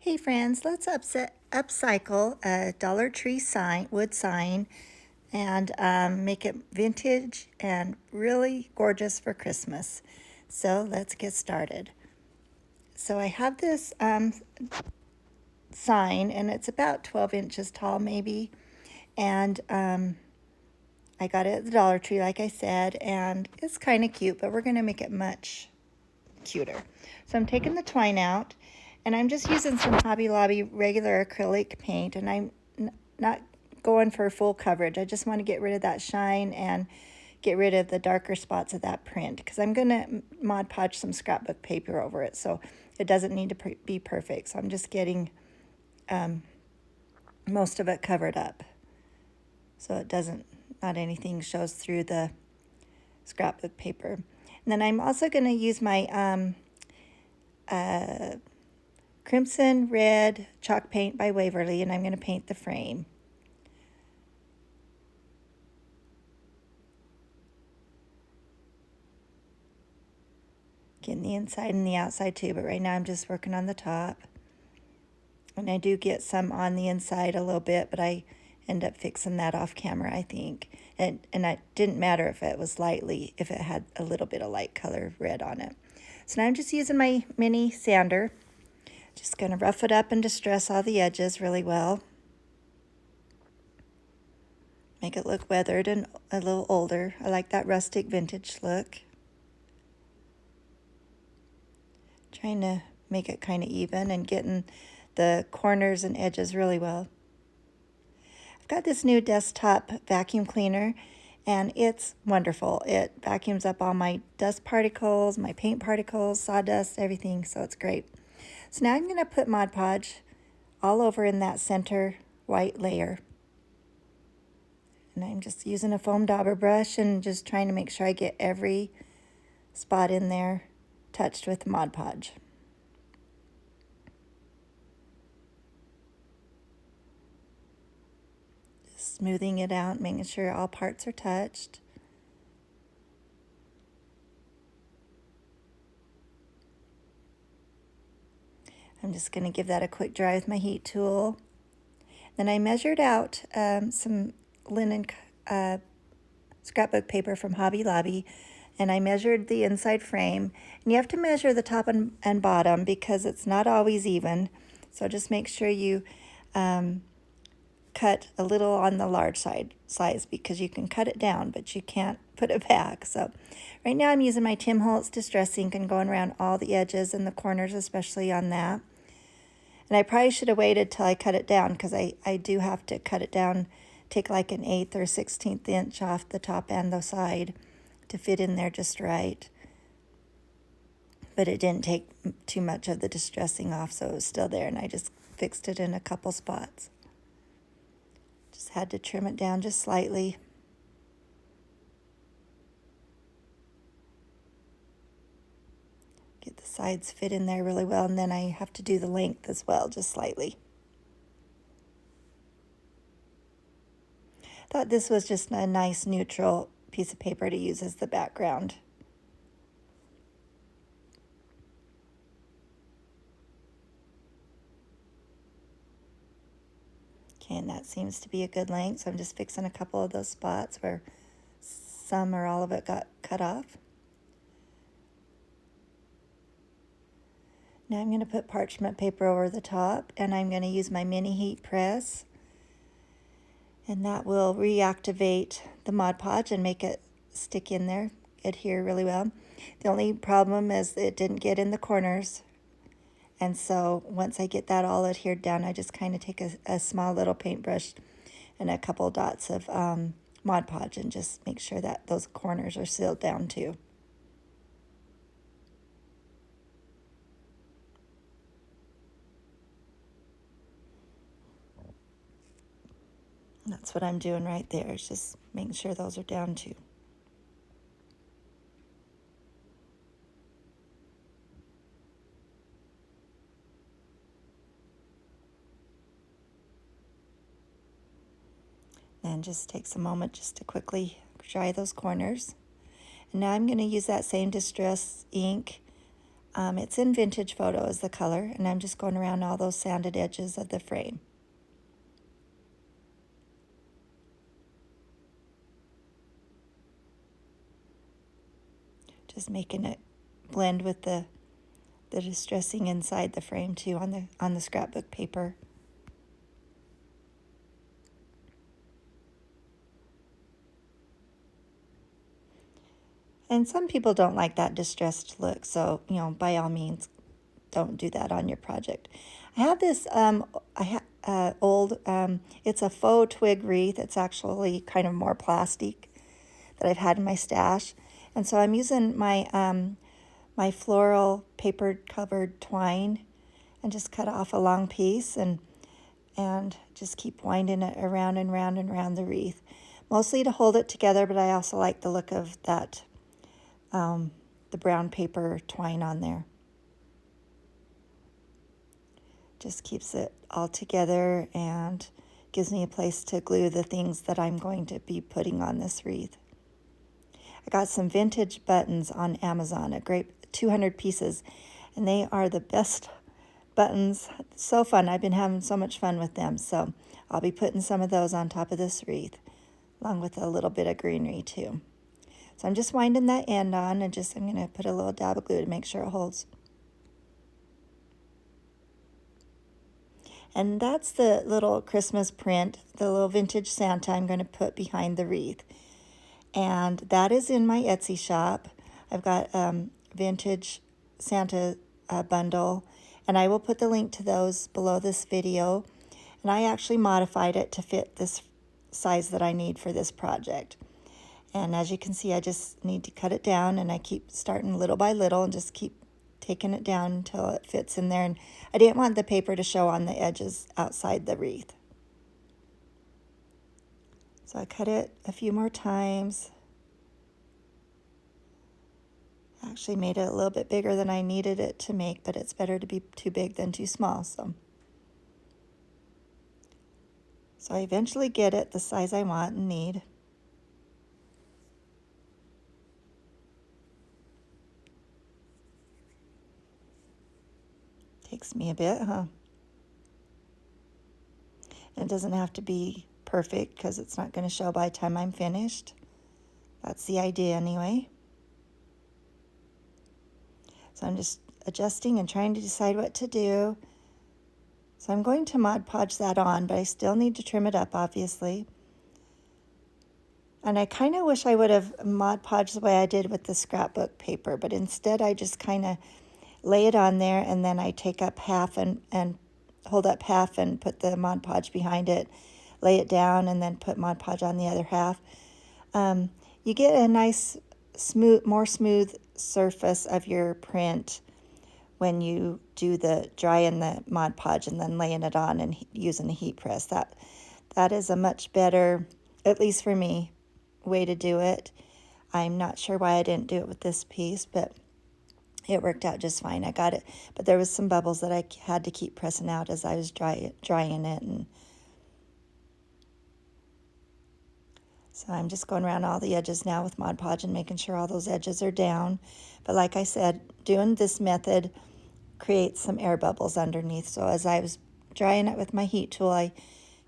Hey friends, let's upcycle a Dollar Tree wood sign, and make it vintage and really gorgeous for Christmas. So let's get started. So I have this sign, and it's about 12 inches tall maybe, and I got it at the Dollar Tree like I said, and it's kind of cute, but we're going to make it much cuter. So I'm taking the twine out, and I'm just using some Hobby Lobby regular acrylic paint, and I'm not going for full coverage. I just want to get rid of that shine and get rid of the darker spots of that print, because I'm going to Mod Podge some scrapbook paper over it, so it doesn't need to be perfect. So I'm just getting most of it covered up so it doesn't, not anything shows through the scrapbook paper. And then I'm also going to use my Crimson Red chalk paint by Waverly, and I'm going to paint the frame. Getting the inside and the outside too, but right now I'm just working on the top. And I do get some on the inside a little bit, but I end up fixing that off camera, I think. And it didn't matter if it was lightly, if it had a little bit of light color red on it. So now I'm just using my mini sander. Just going to rough it up and distress all the edges really well. Make it look weathered and a little older. I like that rustic vintage look. Trying to make it kind of even and getting the corners and edges really well. I've got this new desktop vacuum cleaner, and it's wonderful. It vacuums up all my dust particles, my paint particles, sawdust, everything, so it's great. So now I'm going to put Mod Podge all over in that center white layer. And I'm just using a foam dauber brush and just trying to make sure I get every spot in there touched with Mod Podge. Just smoothing it out, making sure all parts are touched. I'm just going to give that a quick dry with my heat tool. Then I measured out some linen scrapbook paper from Hobby Lobby, and I measured the inside frame. And you have to measure the top and bottom because it's not always even. So just make sure you cut a little on the large size, because you can cut it down, but you can't put it back. So right now I'm using my Tim Holtz Distress ink and going around all the edges and the corners, especially on that. And I probably should have waited till I cut it down, because I do have to cut it down, take like an 1/8 or 1/16 inch off the top and the side to fit in there just right. But it didn't take too much of the distressing off, so it was still there, and I just fixed it in a couple spots. Just had to trim it down just slightly. Get the sides fit in there really well, and then I have to do the length as well, just slightly. Thought this was just a nice neutral piece of paper to use as the background. Okay, and that seems to be a good length, so I'm just fixing a couple of those spots where some or all of it got cut off. Now I'm going to put parchment paper over the top, and I'm going to use my mini heat press, and that will reactivate the Mod Podge and make it stick in there, adhere really well. The only problem is it didn't get in the corners, and so once I get that all adhered down, I just kind of take a small little paintbrush and a couple dots of Mod Podge and just make sure that those corners are sealed down too. That's what I'm doing right there, is just making sure those are down too. Then just takes a moment just to quickly dry those corners. And now I'm going to use that same Distress ink It's in Vintage Photo is the color, and I'm just going around all those sanded edges of the frame. Just making it blend with the distressing inside the frame too on the scrapbook paper. And some people don't like that distressed look, so, by all means, don't do that on your project. I have this old, it's a faux twig wreath. It's actually kind of more plastic that I've had in my stash. And so I'm using my floral paper covered twine and just cut off a long piece and just keep winding it around and round and round the wreath. Mostly to hold it together, but I also like the look of that, the brown paper twine on there. Just keeps it all together and gives me a place to glue the things that I'm going to be putting on this wreath. I got some vintage buttons on Amazon, a great 200 pieces, and they are the best buttons. So fun. I've been having so much fun with them. So I'll be putting some of those on top of this wreath, along with a little bit of greenery too. So I'm just winding that end on, and I'm going to put a little dab of glue to make sure it holds. And that's the little Christmas print, the little vintage Santa I'm going to put behind the wreath. And that is in my Etsy shop. I've got vintage Santa bundle, and I will put the link to those below this video. And I actually modified it to fit this size that I need for this project. And as you can see, I just need to cut it down, and I keep starting little by little and just keep taking it down until it fits in there. And I didn't want the paper to show on the edges outside the wreath. So I cut it a few more times. Actually made it a little bit bigger than I needed it to make, but it's better to be too big than too small. So I eventually get it the size I want and need. Takes me a bit, huh? And it doesn't have to be perfect because it's not going to show by the time I'm finished. That's the idea anyway. So I'm just adjusting and trying to decide what to do. So I'm going to Mod Podge that on, but I still need to trim it up, obviously. And I kind of wish I would have Mod Podged the way I did with the scrapbook paper, but instead I just kind of lay it on there, and then I take up half and hold up half and put the Mod Podge behind it, lay it down, and then put Mod Podge on the other half. You get a nice, more smooth surface of your print when you do the drying the Mod Podge and then laying it on and using a heat press. That is a much better, at least for me, way to do it. I'm not sure why I didn't do it with this piece, but it worked out just fine. I got it, but there was some bubbles that I had to keep pressing out as I was drying it, and so I'm just going around all the edges now with Mod Podge and making sure all those edges are down. But like I said, doing this method creates some air bubbles underneath. So as I was drying it with my heat tool, I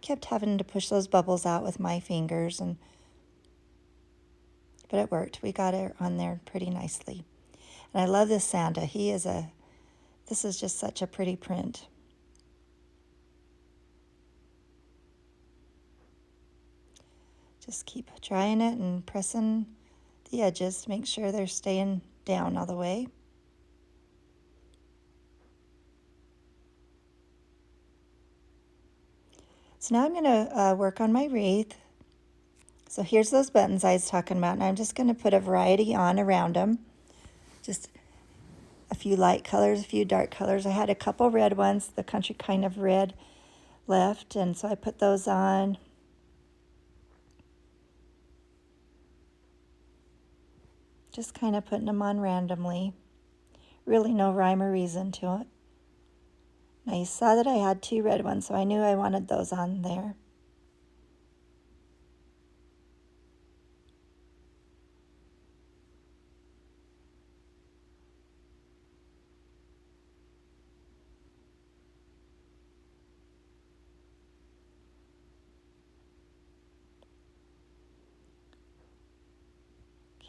kept having to push those bubbles out with my fingers, but it worked. We got it on there pretty nicely. And I love this Santa. This is just such a pretty print. Just keep drying it and pressing the edges to make sure they're staying down all the way. So now I'm going to work on my wreath. So here's those buttons I was talking about, and I'm just going to put a variety on around them. Just a few light colors, a few dark colors. I had a couple red ones, the country kind of red left, and so I put those on. Just kind of putting them on randomly. Really no rhyme or reason to it. Now you saw that I had two red ones, so I knew I wanted those on there.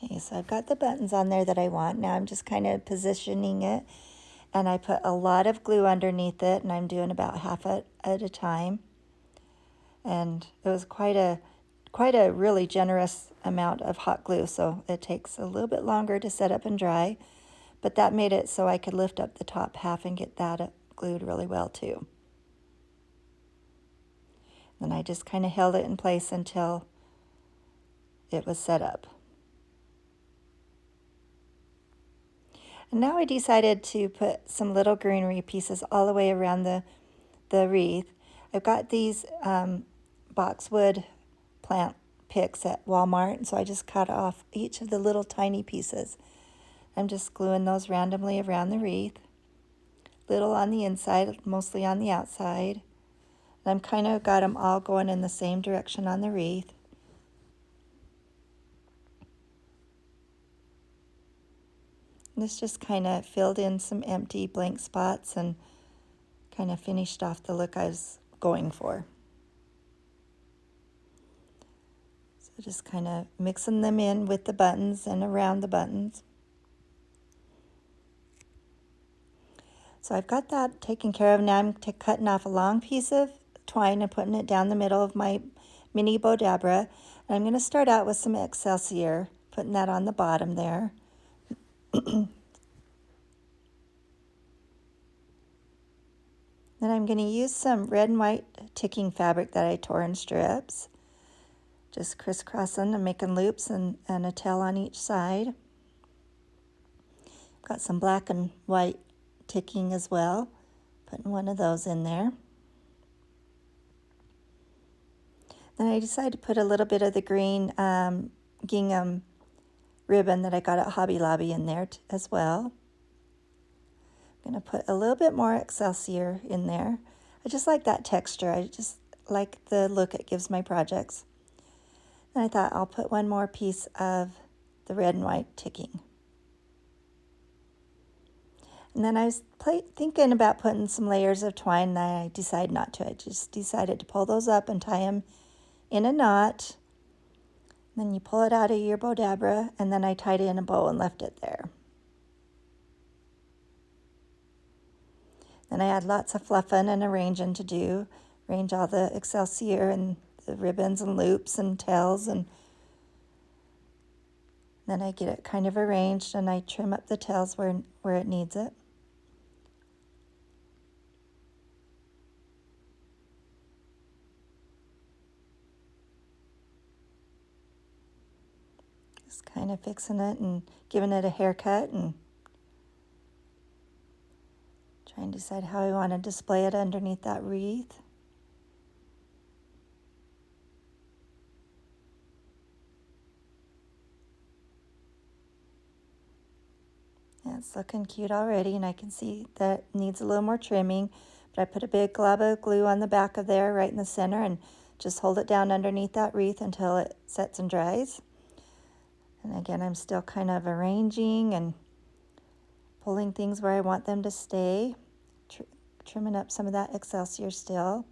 Okay, so I've got the buttons on there that I want. Now I'm just kind of positioning it, and I put a lot of glue underneath it, and I'm doing about half at a time. And it was quite a really generous amount of hot glue, so it takes a little bit longer to set up and dry, but that made it so I could lift up the top half and get that glued really well too. Then I just kind of held it in place until it was set up. And now I decided to put some little greenery pieces all the way around the wreath. I've got these boxwood plant picks at Walmart, and so I just cut off each of the little tiny pieces. I'm just gluing those randomly around the wreath, little on the inside, mostly on the outside. And I'm kind of got them all going in the same direction on the wreath. And this just kind of filled in some empty blank spots and kind of finished off the look I was going for. So just kind of mixing them in with the buttons and around the buttons. So I've got that taken care of. Now I'm cutting off a long piece of twine and putting it down the middle of my mini Bodabra. And I'm going to start out with some Excelsior, putting that on the bottom there. Then I'm going to use some red and white ticking fabric that I tore in strips. Just crisscrossing and making loops and a tail on each side. Got some black and white ticking as well. Putting one of those in there. Then I decided to put a little bit of the green gingham ribbon that I got at Hobby Lobby in there as well. I'm going to put a little bit more Excelsior in there. I just like that texture. I just like the look it gives my projects. And I thought I'll put one more piece of the red and white ticking. And then I was thinking about putting some layers of twine, and I decided not to. I just decided to pull those up and tie them in a knot. Then you pull it out of your Bodabra, and then I tied it in a bow and left it there. Then I had lots of fluffing and arranging to do. Arrange all the Excelsior and the ribbons and loops and tails, and then I get it kind of arranged and I trim up the tails where it needs it. Just kind of fixing it and giving it a haircut and trying to decide how I want to display it underneath that wreath. Yeah, it's looking cute already, and I can see that it needs a little more trimming, but I put a big glob of glue on the back of there right in the center and just hold it down underneath that wreath until it sets and dries. And again, I'm still kind of arranging and pulling things where I want them to stay, trimming up some of that Excelsior still.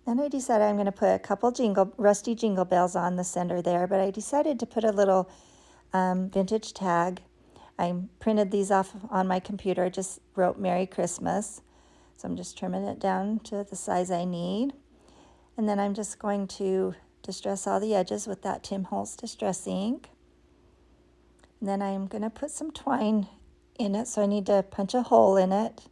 Then I decided I'm going to put a couple rusty jingle bells on the center there, but I decided to put a little vintage tag. I printed these off on my computer. I just wrote Merry Christmas. So I'm just trimming it down to the size I need. And then I'm just going to distress all the edges with that Tim Holtz Distress ink. And then I'm going to put some twine in it, so I need to punch a hole in it.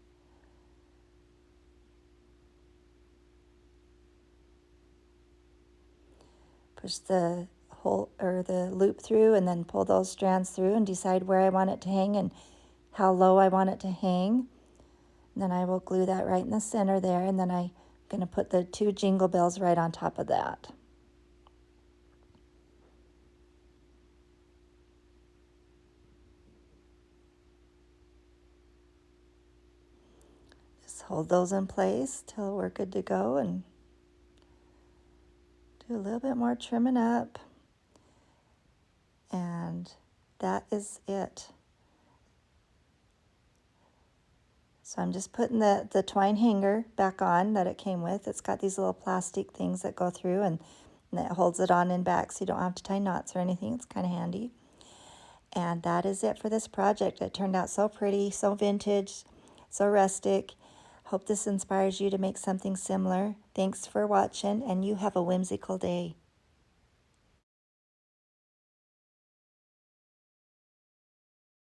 Push the hole or the loop through and then pull those strands through and decide where I want it to hang and how low I want it to hang. And then I will glue that right in the center there, and then I'm going to put the 2 jingle bells right on top of that. Just hold those in place till we're good to go and do a little bit more trimming up. And that is it. So I'm just putting the twine hanger back on that it came with. It's got these little plastic things that go through, and And that holds it on in back so you don't have to tie knots or anything. It's kind of handy. And that is it for this project. It turned out so pretty, so vintage, so rustic. Hope this inspires you to make something similar. Thanks for watching, and you have a whimsical day.